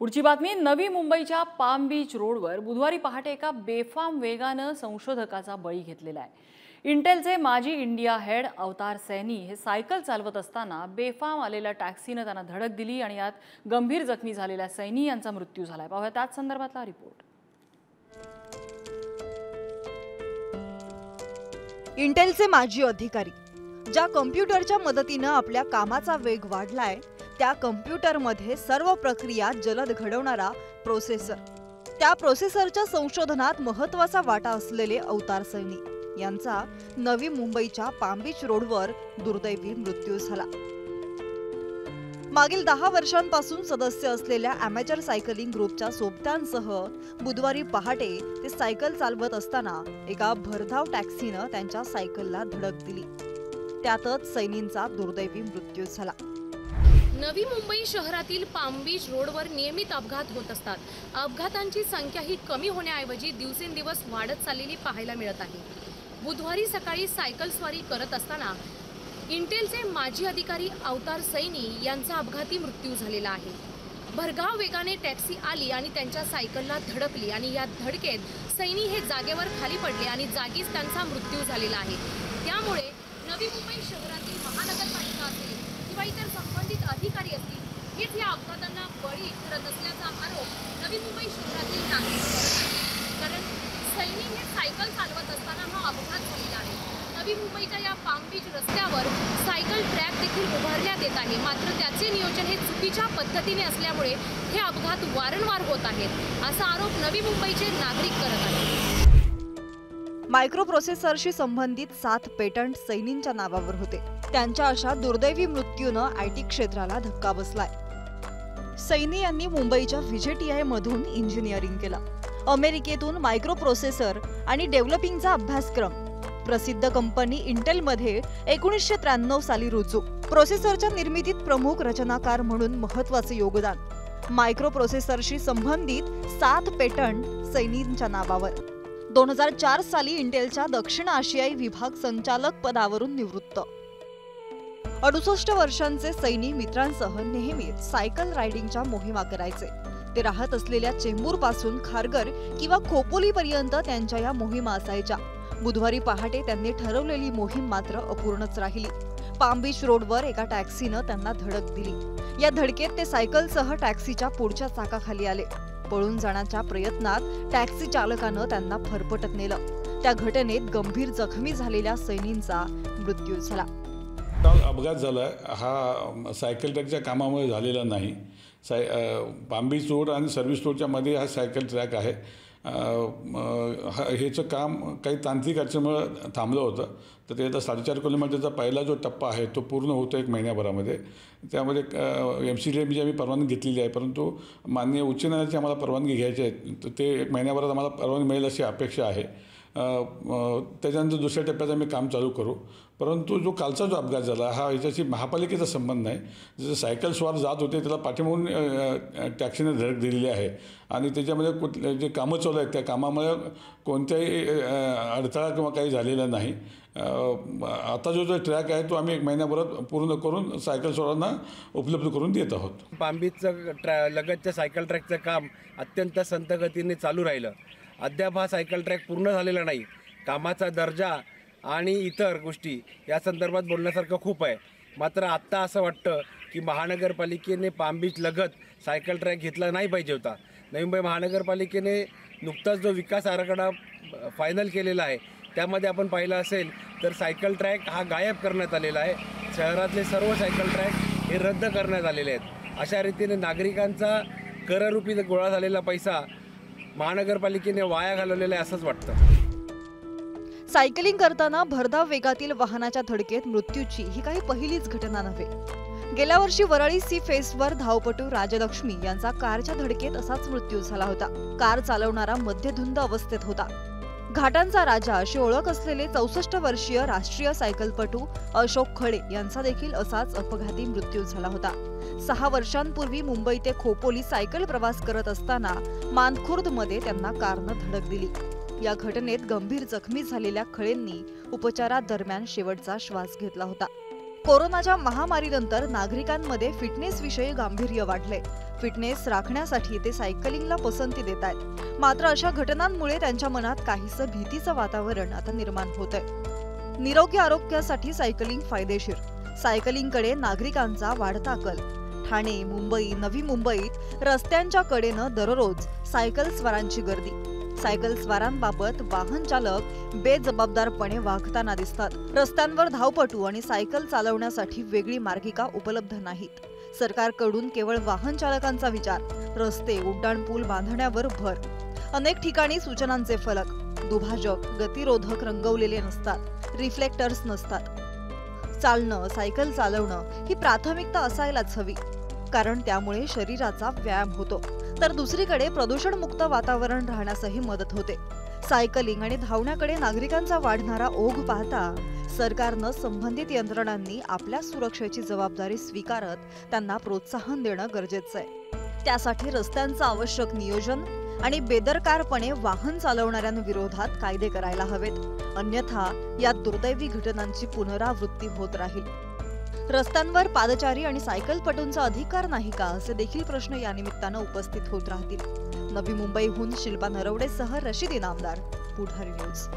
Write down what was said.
पुढची बातमी नवी मुंबईच्या पाम बीच रोडवर बुधवारी पहाटे एका बेफाम वेगानं संशोधकाचा बळी घेतलेला आहे। इंटेलचे माजी इंडिया हेड अवतार सैनी हे सायकल चालवत असताना बेफाम आलेल्या टॅक्सीने त्यांना धडक दिली आणि यात गंभीर जखमी झालेल्या सैनी यांचा मृत्यू झालाय। पाहूया त्याच संदर्भातला रिपोर्ट। इंटेलचे माजी अधिकारी ज्या कॉम्प्युटरच्या मदतीने आपल्या कामाचा वेग वाढलाय त्या कॉम्प्युटरमध्ये सर्व प्रक्रिया जलद घडवणारा प्रोसेसर, त्या प्रोसेसरच्या संशोधनात महत्त्वाचा वाटा असलेले अवतार सैनी यांचा नवी मुंबईच्या पाम बीच रोडवर दुर्दैवी मृत्यू झाला। मागील 10 वर्षांपासून सदस्य असलेल्या अॅमेचर सायकलिंग ग्रुपच्या सोबत्यांसह बुधवारी पहाटे ते सायकल चालवत असताना एका भरधाव टॅक्सीने त्यांच्या सायकलला धडक दिली। त्यातच सैनींचा दुर्दैवी मृत्यू झाला। नवी मुंबई शहरातील पाम बीच रोडवर नियमित अपघात होत असतात। अपघातांची संख्या ही कमी होण्याऐवजी दिवसेंदिवस वाढत चाललेली पाहायला मिळत आहे। बुधवारी सकाळी सायकल स्वारी करत असताना इंटेलचे माजी अधिकारी अवतार सैनी यांचा अपघाती मृत्यू झालेला आहे। भरधाव वेगाने टॅक्सी आली आणि त्यांच्या सायकलला धडकली आणि या धडकेत सैनी हे जागेवर खाली पडले आणि जागीच त्यांचा मृत्यू झालेला आहे। त्यामुळे नवी मुंबई शहरातील महानगरपालिका असेल किंवा इतर संबंधित अधिकारी असतील हेच या अपघातांना बळी ठरत असल्याचा आरोप नवी मुंबई शहरातील नागरिक करत आहेत। कारण सैनी हे सायकल चालवत असताना हा अपघात झालेला आहे। नवी मुंबईच्या या पाम बीच रस्त्यावर सायकल ट्रॅक देखील उभारण्यात येत आहे, मात्र त्याचे नियोजन हे चुकीच्या पद्धतीने असल्यामुळे हे अपघात वारंवार होत आहेत असा आरोप नवी मुंबईचे नागरिक करत आहेत। मायक्रो प्रोसेसरशी संबंधित 7 पेटंट सैनींच्या नावावर होते। त्यांच्या अशा दुर्दैवी मृत्यूनं आयटी क्षेत्राला धक्का बसलाय। सैनी यांनी मुंबईच्या व्हीजेटीआय मधून इंजिनिअरिंग केलं। अमेरिकेतून मायक्रो प्रोसेसर आणि डेव्हलपिंगचा अभ्यासक्रम प्रसिद्ध कंपनी इंटेलमध्ये 1993 साली रुजू। प्रोसेसरच्या निर्मितीत प्रमुख रचनाकार म्हणून महत्त्वाचे योगदान। मायक्रो प्रोसेसरशी संबंधित 7 पेटंट सैनींच्या नावावर। 2004 साली इंटेलच्या दक्षिण आशियाई विभाग संचालक पदावरून निवृत्त। 68 वर्षांचे सैनी मित्रांसह नेहमीच सायकल रायडिंगच्या मोहिमा करायचे। ते राहत असलेल्या चेंबूर पासून खारघर किंवा खोपोली पर्यंत त्यांच्या या मोहिमा असायच्या। बुधवारी पहाटे त्यांनी ठरवलेली मोहीम मात्र अपूर्णच राहिली। पाम बीच रोडवर एका टॅक्सीने त्यांना धडक दिली। या धडकेत ते सायकलसह टॅक्सीच्या पुढच्या चाकाखाली आले। पळून जाण्याच्या प्रयत्नात टॅक्सी चालकानं त्यांना फरफटत नेलं। त्या घटनेत गंभीर जखमी झालेल्या सैनींचा मृत्यू झाला। अपघात झाला हा सायकल ट्रॅकच्या कामामुळे झालेला नाही। पाम बीच रोड आणि सर्व्हिस रोडच्या मध्ये हा सायकल ट्रॅक आहे। हेचं काम काही तांत्रिक अडचणीमुळे थांबलं होतं, तर ते आता 4.5 किलोमीटरचा पहिला जो टप्पा आहे तो पूर्ण होतो 1 महिन्याभरामध्ये। त्यामध्ये MCDMची आम्ही परवानगी घेतलेली आहे, परंतु माननीय उच्च न्यायालयाची आम्हाला परवानगी घ्यायची आहे, तर ते 1 महिन्याभरात आम्हाला परवानगी मिळेल अशी अपेक्षा आहे। त्याच्यानंतर दुसऱ्या टप्प्यात आम्ही काम चालू करू। परंतु जो कालचा जो अपघात झाला हा याच्याशी महापालिकेचा संबंध नाही। जसं सायकल स्वार जात होते त्याला पाठीमागून टॅक्सीने धडक दिलेली आहे आणि त्याच्यामध्ये जे कामं चालू आहेत त्या कामामुळे कोणत्याही अडथळा किंवा काही झालेला नाही। आता जो ट्रॅक आहे तो आम्ही 1 महिन्याभरात पूर्ण करून सायकल स्वारांना उपलब्ध करून देत आहोत। पाम बीचचं लगतच्या सायकल ट्रॅकचं काम अत्यंत संथ गतीने चालू राहिलं। अद्याप हा सायकल ट्रॅक पूर्ण झालेला नाही। कामाचा दर्जा आणि इतर गोष्टी या संदर्भात बोलण्यासारखं खूप आहे, मात्र आत्ता असं वाटतं की महानगरपालिकेने पाम बीच लगत सायकल ट्रॅक घेतला नाही पाहिजे होता। नवी मुंबई महानगरपालिकेने नुकताच जो विकास आराखडा फायनल केलेला आहे त्यामध्ये आपण पाहिलं असेल तर सायकल ट्रॅक हा गायब करण्यात आलेला आहे। शहरातले सर्व सायकल ट्रॅक हे रद्द करण्यात आलेले आहेत। अशा रीतीने नागरिकांचा कररूपी गोळा झालेला पैसा महानगरपालिकेने वाया घालवलेला आहे असंच वाटतं। सायकलिंग करताना भरधाव वेगातील वाहनाच्या धडकेत मृत्यूची ही काही पहिलीच घटना नव्हे। गेल्या वर्षी वरळी सी फेसवर धावपटू राजलक्ष्मी यांचा कारच्या धडकेत असाच मृत्यू झाला होता। कार चालवणारा मद्यधुंद अवस्थेत होता। घाटांचा राजा अशी ओळख असलेले 64 वर्षीय राष्ट्रीय सायकलपटू अशोक खळे यांचा देखील असाच अपघाती मृत्यू झाला होता। 6 वर्षांपूर्वी मुंबई ते खोपोली सायकल प्रवास करत असताना मानखुर्दमध्ये त्यांना कारनं धडक दिली। या घटनेत गंभीर जखमी झालेल्या खळेंनी उपचारादरम्यान शेवटचा श्वास घेतला होता। कोरोनाच्या महामारीनंतर नागरिकांमध्ये फिटनेस विषयी गांभीर्य वाढले. फिटनेस राखण्यासाठी ते सायकलिंगला पसंती देत आहेत. मात्र अशा घटनांमुळे त्यांच्या मनात काहीसं भीतीचं वातावरण आता निर्माण होतंय. निरोगी आरोग्यासाठी सायकलिंग फायदेशीर. सायकलिंगकडे नागरिकांचा वाढता कल. ठाणे, मुंबई, नवी मुंबईत रस्त्यांच्या कडेनं दररोज सायकल स्वारांची गर्दी. सायकल स्वारांबाबत वाहन चालक बेजबाबदारपणे वागताना दिसतात. रस्त्यांवर धावपटू आणि सायकल चालवण्यासाठी वेगळी मार्गिका उपलब्ध नाहीत. सरकारकडून केवळ वाहन चालकांचा विचार, रस्ते, उड्डाणपूल बांधण्यावर भर. अनेक ठिकाणी सूचनांचे फलक, दुभाजक, गतिरोधक रंगवलेले नसतात, रिफ्लेक्टर्स नसतात. चालणं, सायकल चालवणं ही प्राथमिकता असायलाच हवी, कारण त्यामुळे शरीराचा व्यायाम होतो. तर दुसरीकडे प्रदूषणमुक्त वातावरण राहण्यासही मदत होते. सायकलिंग आणि धावण्याकडे नागरिकांचा वाढणारा ओघ पाहता सरकारनं संबंधित यंत्रणांनी आपल्या सुरक्षेची जबाबदारी स्वीकारत त्यांना प्रोत्साहन देणं गरजेचं आहे. त्यासाठी रस्त्यांचं आवश्यक नियोजन आणि बेदरकारपणे वाहन चालवणाऱ्यांविरोधात कायदे करायला हवेत. अन्यथा या दुर्दैवी घटनांची पुनरावृत्ती होत राहील. रस्त्यांवर पादचारी आणि सायकलपटूंचा अधिकार नाही का, असे देखील प्रश्न या निमित्तानं उपस्थित होत राहतील. नवी मुंबईहून शिल्पा नरवडेसह रशीद इनामदार, पुढारी न्यूज.